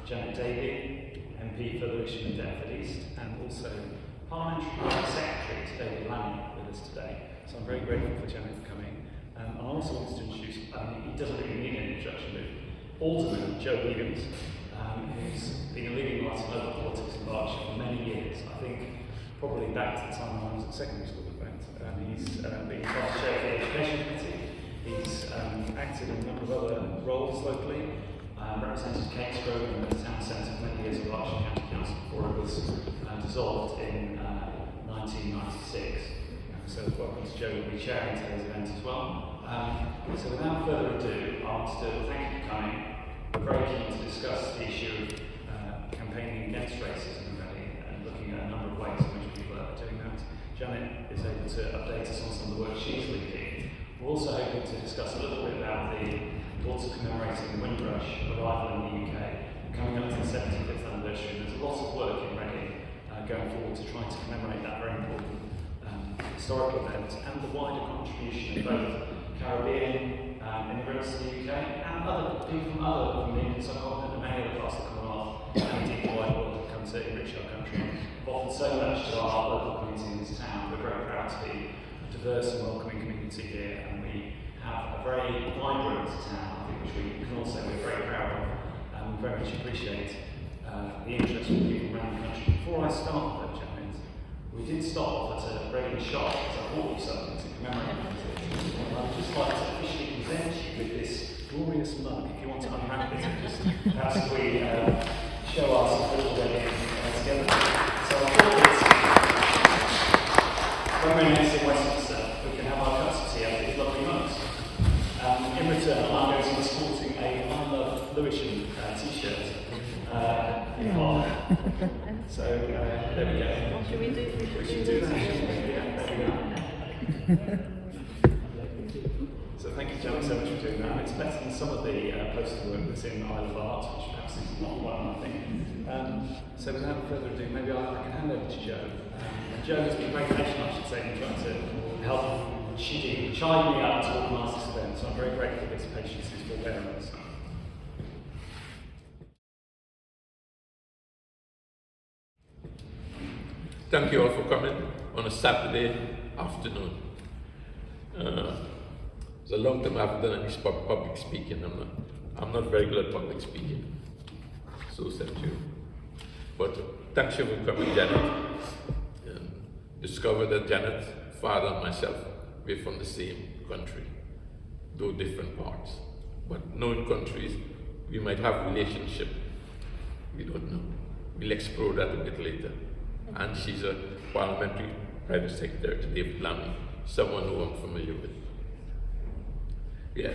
Janet Davey, MP for Lewisham and Deptford East, and also Parliamentary Secretary to David Lammy with us today. So I'm very grateful for Janet for coming. I also wanted to introduce, he doesn't really need an introduction, but Alderman Joe Williams, who's been a leading light in local politics in Berkshire for many years. I think probably back to the time when I was at secondary school, in fact. He's been vice chair of the Education Committee. He's acted in a number of other roles locally, represented Catesgrove and the town centre for many years of Berkshire County Council before it was dissolved in 1996. So welcome to Joe, who will be chairing today's event as well. So without further ado, I want to thank you for coming. We're very keen to discuss the issue of campaigning against racism really, and looking at a number of ways in which people are doing that. Janet is able to update us on some of the work she's leading. We're also hoping to discuss a little bit about the importance of commemorating the Windrush arrival in the UK, coming up to the 75th anniversary. There's a lot of work in Reading going forward to try to commemorate that very important historical event and the wider contribution of both Caribbean immigrants to the UK and other people from the Indian subcontinent and many other parts of the Commonwealth and indeed the wider world that come to enrich our country. We've offered so much to our local community in this town. We're very proud to be a diverse and welcoming community here, and we have a very vibrant town, I think, which we can also be very proud of, and we very much appreciate the interest from people around the country. Before I start though, Janet, we did stop at a Reading shop because I bought you something to commemorate it. I'd just like to officially present you with this glorious mug. If you want to unwrap it, and just perhaps if we show our support together. So I thought when we're next in Westminster, we can have our cups of tea out of these lovely mugs. In return, I'm going to be sporting a I Love Lewisham t-shirt. So there we go. What should we do? We should do that. Yeah, there we go. So thank you, Janet, so much for doing that. It's better than some of the poster work that's in Isle of Art, which perhaps is not one, I think. So without further ado, maybe I can hand over to Joe. Joe has been very patient, I should say, in trying to help chide me up to organise this event. So I'm very grateful for his patience and his forbearance. Thank you all for coming on a Saturday afternoon. It's a long time I haven't done any public speaking. I'm not very good at public speaking. So said you. But thank you for coming, Janet. Discovered that Janet's father and myself, we're from the same country, though different parts. But known countries, we might have relationship. We don't know. We'll explore that a bit later. And she's a parliamentary private secretary to David Lammy, someone who I'm familiar with. Yeah,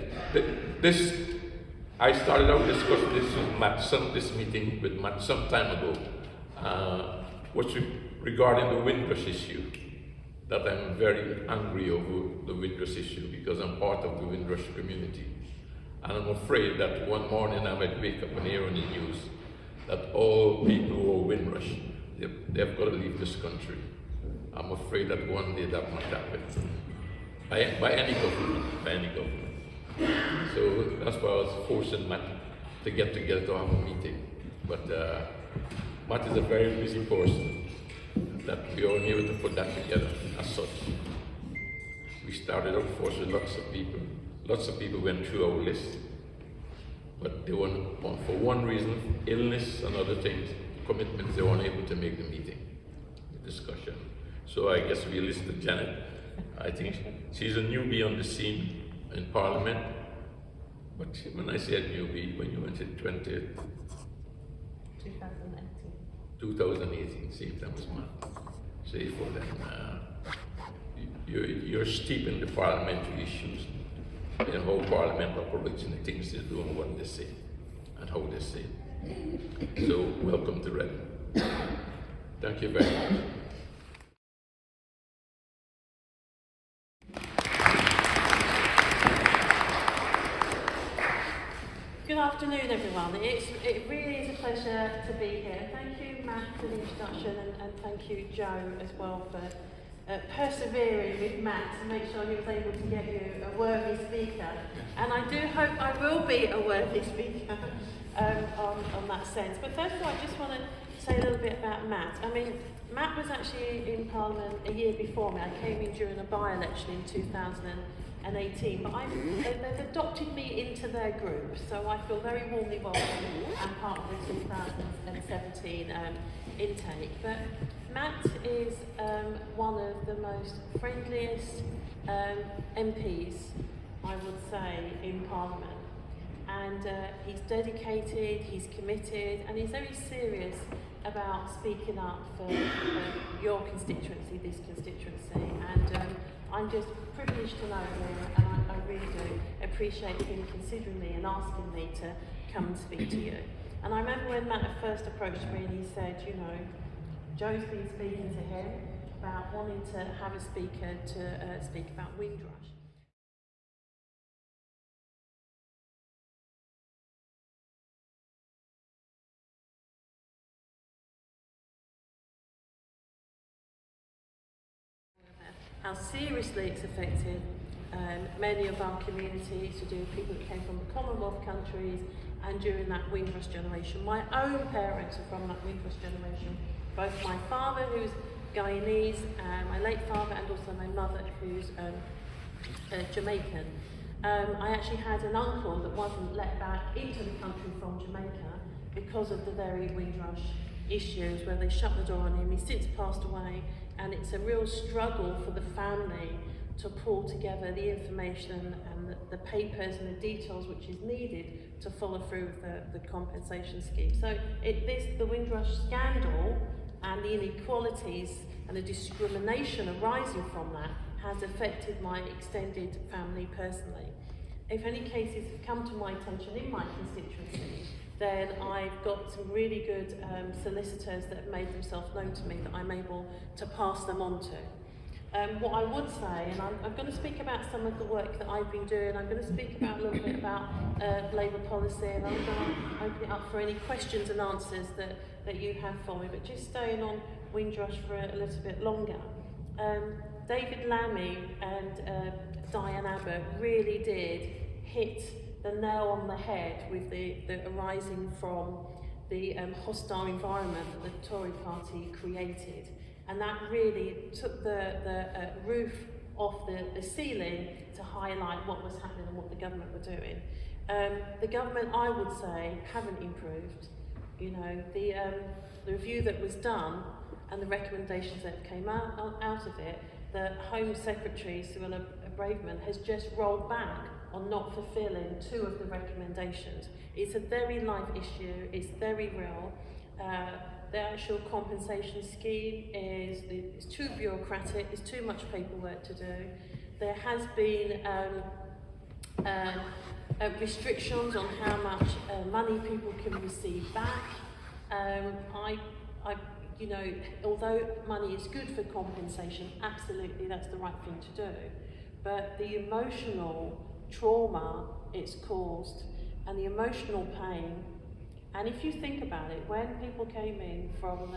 I started out discussing this with Matt, this meeting with Matt some time ago, regarding the Windrush issue, that I'm very angry over the Windrush issue because I'm part of the Windrush community. And I'm afraid that one morning I might wake up and hear on the news that all people who are Windrush, they've got to leave this country. I'm afraid that one day that might happen. By any government. So that's why I was forcing Matt to get together to have a meeting. But Matt is a very busy person that we all able to put that together as such. We started out first with lots of people. Lots of people went through our list. But they weren't, for one reason, illness and other things, commitments, they weren't able to make the meeting, the discussion. So I guess we listed Janet. I think she's a newbie on the scene in Parliament. But when I said newbie, when you went to 2018, same time as mine. Say for them, you're steep in the parliamentary issues, in how Parliament operates and the things they do and what they say and how they say it. So welcome to Reading. Thank you very much. Good afternoon, everyone. It really is a pleasure to be here. Thank you, Matt, for the introduction, and thank you, Joe, as well, for persevering with Matt to make sure he was able to get you a worthy speaker. And I do hope I will be a worthy speaker on that sense. But first of all, I just want to say a little bit about Matt. I mean, Matt was actually in Parliament a year before me. I came in during a by-election in 2018, but they've adopted me into their group, so I feel very warmly welcome and part of the 2017 intake. But Matt is one of the most friendliest MPs, I would say, in Parliament. And he's dedicated, he's committed, and he's very serious about speaking up for your constituency, this constituency. And I'm just privileged to know him, and I really do appreciate him considering me and asking me to come and speak to you. And I remember when Matt first approached me and he said, you know, Joe's been speaking to him about wanting to have a speaker to speak about Windrush. How seriously it's affected many of our communities, to do with people that came from the Commonwealth countries, and during that Windrush generation. My own parents are from that Windrush generation, both my father, who's Guyanese, my late father, and also my mother, who's Jamaican. I actually had an uncle that wasn't let back into the country from Jamaica because of the very Windrush issues, where they shut the door on him. He's since passed away, and it's a real struggle for the family to pull together the information and the papers and the details which is needed to follow through with the compensation scheme. So the Windrush scandal and the inequalities and the discrimination arising from that has affected my extended family personally. If any cases have come to my attention in my constituency, then I've got some really good solicitors that have made themselves known to me that I'm able to pass them on to. What I would say, and I'm going to speak about some of the work that I've been doing, I'm going to speak about a little bit about Labour policy, and I'm going to open it up for any questions and answers that you have for me, but just staying on Windrush for a little bit longer. David Lammy and Diane Abbott really did hit the nail on the head with the arising from the hostile environment that the Tory party created. And that really took the roof off the ceiling to highlight what was happening and what the government were doing. The government, I would say, haven't improved. You know, the review that was done and the recommendations that came out of it, the Home Secretary, Cyrilla Braverman, has just rolled back on not fulfilling 2 of the recommendations. It's a very live issue, it's very real. The actual compensation scheme is too bureaucratic, it's too much paperwork to do. There has been restrictions on how much money people can receive back. You know, although money is good for compensation, absolutely that's the right thing to do. But the emotional trauma it's caused and the emotional pain. And if you think about it, when people came in from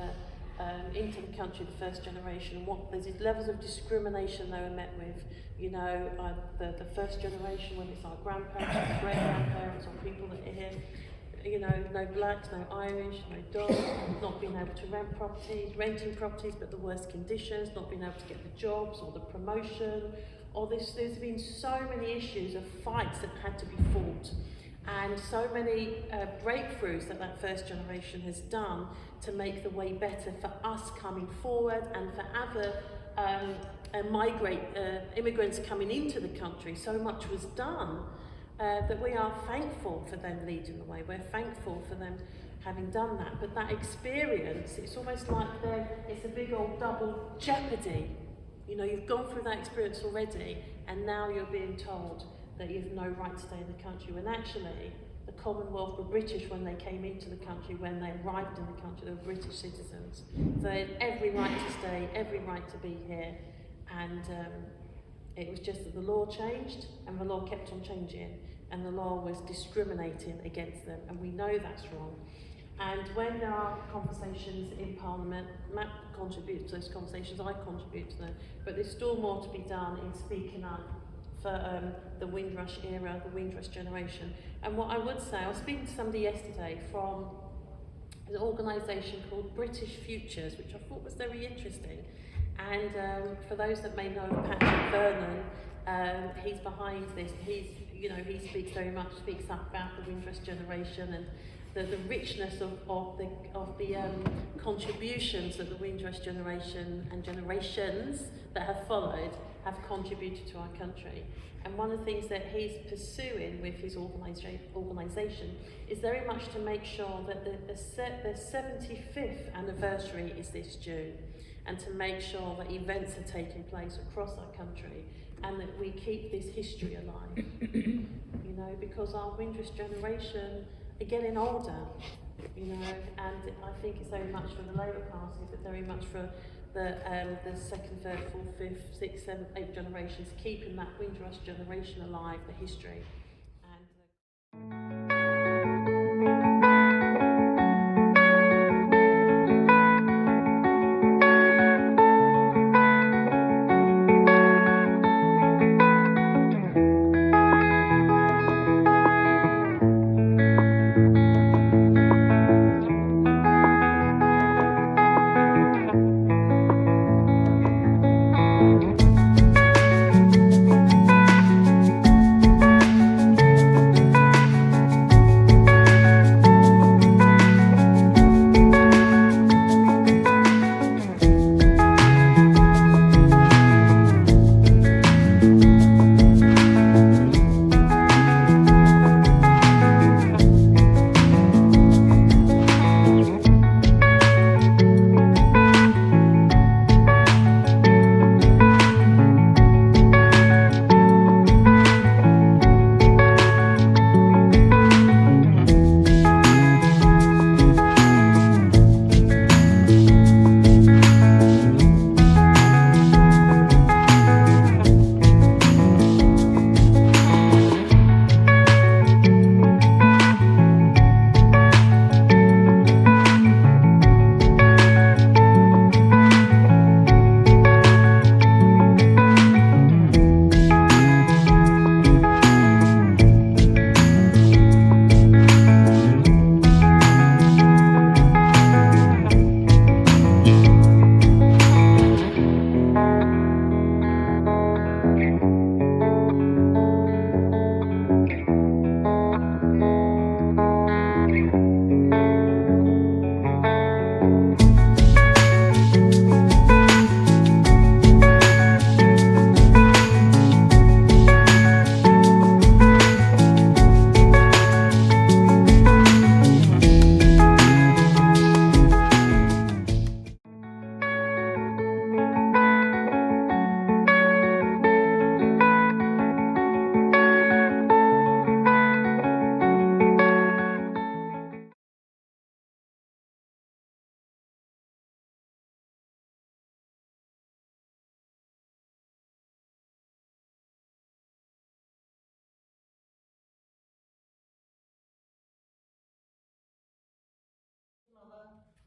into the country, the first generation, there's these levels of discrimination they were met with. You know, the first generation, when it's our grandparents, great-grandparents, or people that are here, you know, no blacks, no Irish, no dogs, not being able to rent properties, renting properties, but the worst conditions, not being able to get the jobs or the promotion, or there's been so many issues of fights that had to be fought. And so many breakthroughs that first generation has done to make the way better for us coming forward and for other immigrants coming into the country. So much was done that we are thankful for them leading the way. We're thankful for them having done that. But that experience, it's almost like it's a big old double jeopardy. You know, you've gone through that experience already, and now you're being told that you have no right to stay in the country, when actually the Commonwealth were British when they came into the country. When they arrived in the country, they were British citizens. So they had every right to stay, every right to be here, and it was just that the law changed, and the law kept on changing, and the law was discriminating against them, and we know that's wrong. And when there are conversations in Parliament, Matt contributes to those conversations, I contribute to them, but there's still more to be done in speaking up for the Windrush era, the Windrush generation. And what I would say, I was speaking to somebody yesterday from an organisation called British Futures, which I thought was very interesting. And for those that may know Patrick Vernon, he's behind this. He speaks up about the Windrush generation and the richness of the contributions that the Windrush generation and generations that have followed have contributed to our country. And one of the things that he's pursuing with his organisation is very much to make sure that the 75th anniversary is this June, and to make sure that events are taking place across our country and that we keep this history alive. Because our Windrush generation are getting older, and I think it's very much for the Labour Party, but very much for the second, third, fourth, fifth, sixth, seventh, eighth generations, keeping that Windrush generation alive, the history.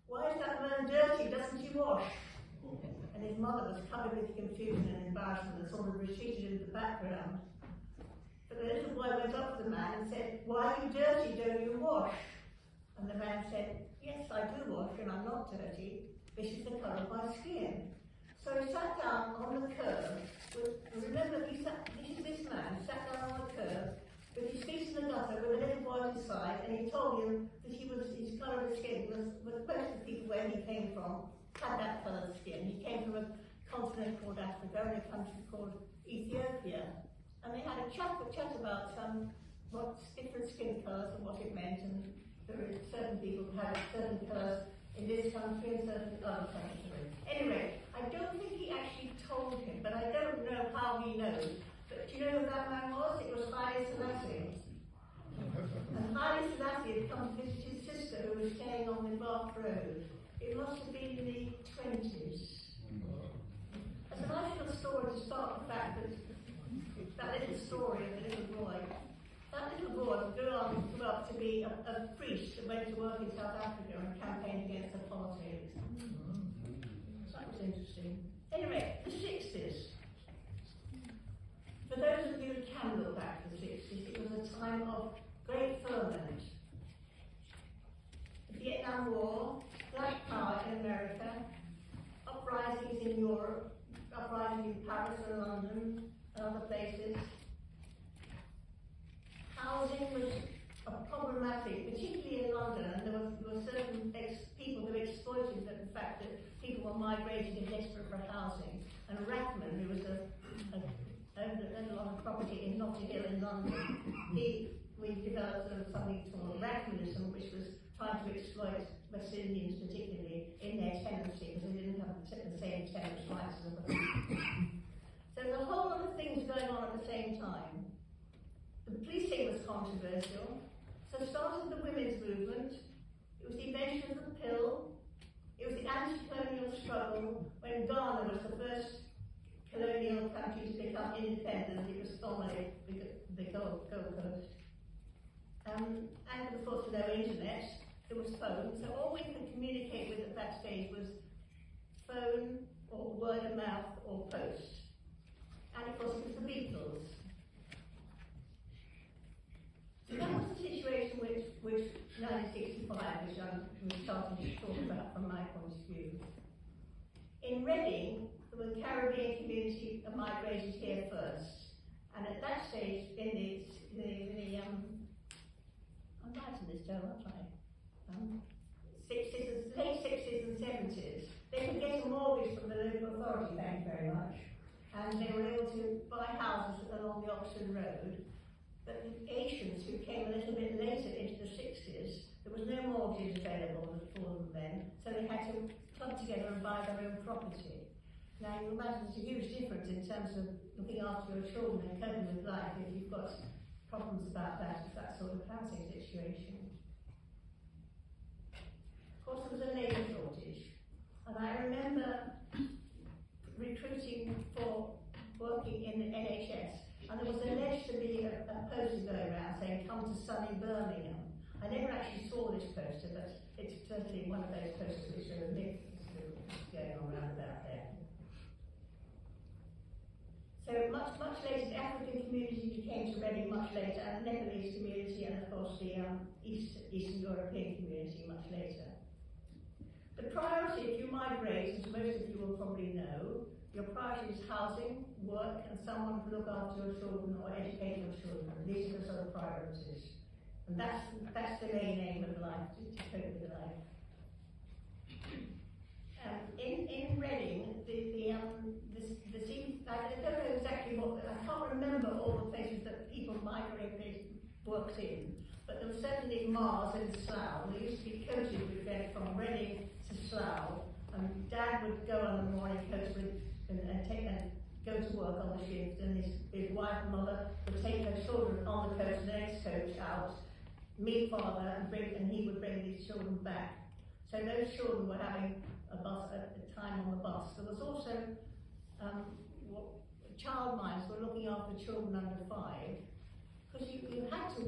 Why is that man dirty? Doesn't he wash? And his mother was covered with confusion and embarrassment and sort of retreated into the background. But the little boy went up to the man and said, "Why are you dirty? Don't you wash?" And the man said, "Yes, I do wash and I'm not dirty. This is the colour of my skin." So he sat down on the curb. Remember, this man sat down on the curb with his feet in the gutter with a little boy at his side, and he told him that his colour of skin was most of the people where he came from had that colour of skin. He came from a continent called Africa and a country called Ethiopia. And they had a chat about what different skin colours and what it meant, and there were certain people who had certain colours in this country and certain other countries. Anyway, I don't think he actually told him, but I don't know how he knows. But do you know who that man was? It was Haile Selassie. And Haile Selassie had come to visit his sister who was staying on the Bath Road. It must have been in the 20s. It's a nice little story to start the fact that little story of the little boy. That little boy grew up to be a priest, went to work in South Africa and campaigned against apartheid. That was interesting. Anyway, the 60s. For those of you who can look back to the 60s, it was a time of great ferment. The Vietnam War, Black Power in America, uprisings in Europe, uprisings in Paris and London and other places. Housing was problematic, particularly in London, and there were certain people who exploited the fact that people were migrating and desperate for housing. And Rathman, who was owned a lot of property in Notting Hill in London, we developed something called Rathmanism, which was trying to exploit West Indians particularly in their tenancy, because they didn't have the same tenants' rights as other people. So there's a whole lot of things going on at the same time. The policing was controversial. So started the women's movement. It was the invention of the pill. It was the anti-colonial struggle when Ghana was the first colonial country to become independent. It was formerly the Gold Coast. And of course, no internet. There was phone. So all we could communicate with at that stage was phone or word of mouth or post. And of course, it was the Beatles. So that was the situation which 1965, which I'm starting to talk about from my point of view. In Reading, the Caribbean community migrated here first, and at that stage, in the I'm writing this down, aren't I? 60s, late 60s and 70s, they could get a mortgage from the local authority, thank you very much, and they were able to buy houses along the Oxford Road. But the Asians who came a little bit later into the 60s, there was no mortgage available for them then, so they had to club together and buy their own property. Now you imagine there's a huge difference in terms of looking after your children and coping with life if you've got problems about that sort of housing situation. Of course there was a labour shortage, and I remember recruiting for working in the NHS. And there was alleged to be a poster going around saying, "Come to sunny Birmingham." I never actually saw this poster, but it's certainly one of those posters which are a myth going on around about there. So much later, the African community came to Reading much later, and the Nepalese community, and of course the Eastern European community much later. The priority, if you migrate, as most of you will probably know, your priority is housing, work, and someone to look after your children or educate your children. These are the sort of priorities. And that's the main aim of life, to cope with life. In Reading, I don't know exactly I can't remember all the places that people migrated, worked in, but there was certainly Mars and Slough. There used to be coaches which went from Reading to Slough, and Dad would go on the morning coach and go to work on the shift, and his wife and mother would take her children on the coach, the next coach out, meet father, and he would bring these children back. So those children were having a time on the bus. There was also childminds were looking after children under 5, because you had to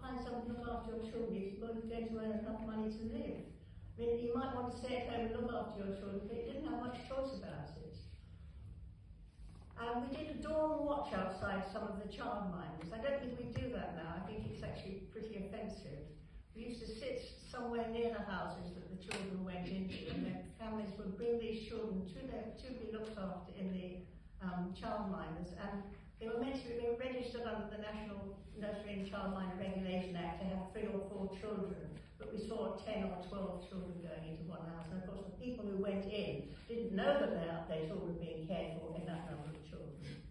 find someone to look after your children if you were going to earn enough money to live. I mean, you might want to stay at home and look after your children, but you didn't have much choice about it. We did a dawn watch outside some of the childminders. I don't think we do that now. I think it's actually pretty offensive. We used to sit somewhere near the houses that the children went into, and their families would bring these children to be looked after in the childminders, and they were meant to be registered under the National Nursery and Childminder Regulation Act to have 3 or 4 children, but we saw 10 or 12 children going into one house, and of course the people who went in didn't know that their children were being cared for in that number of children.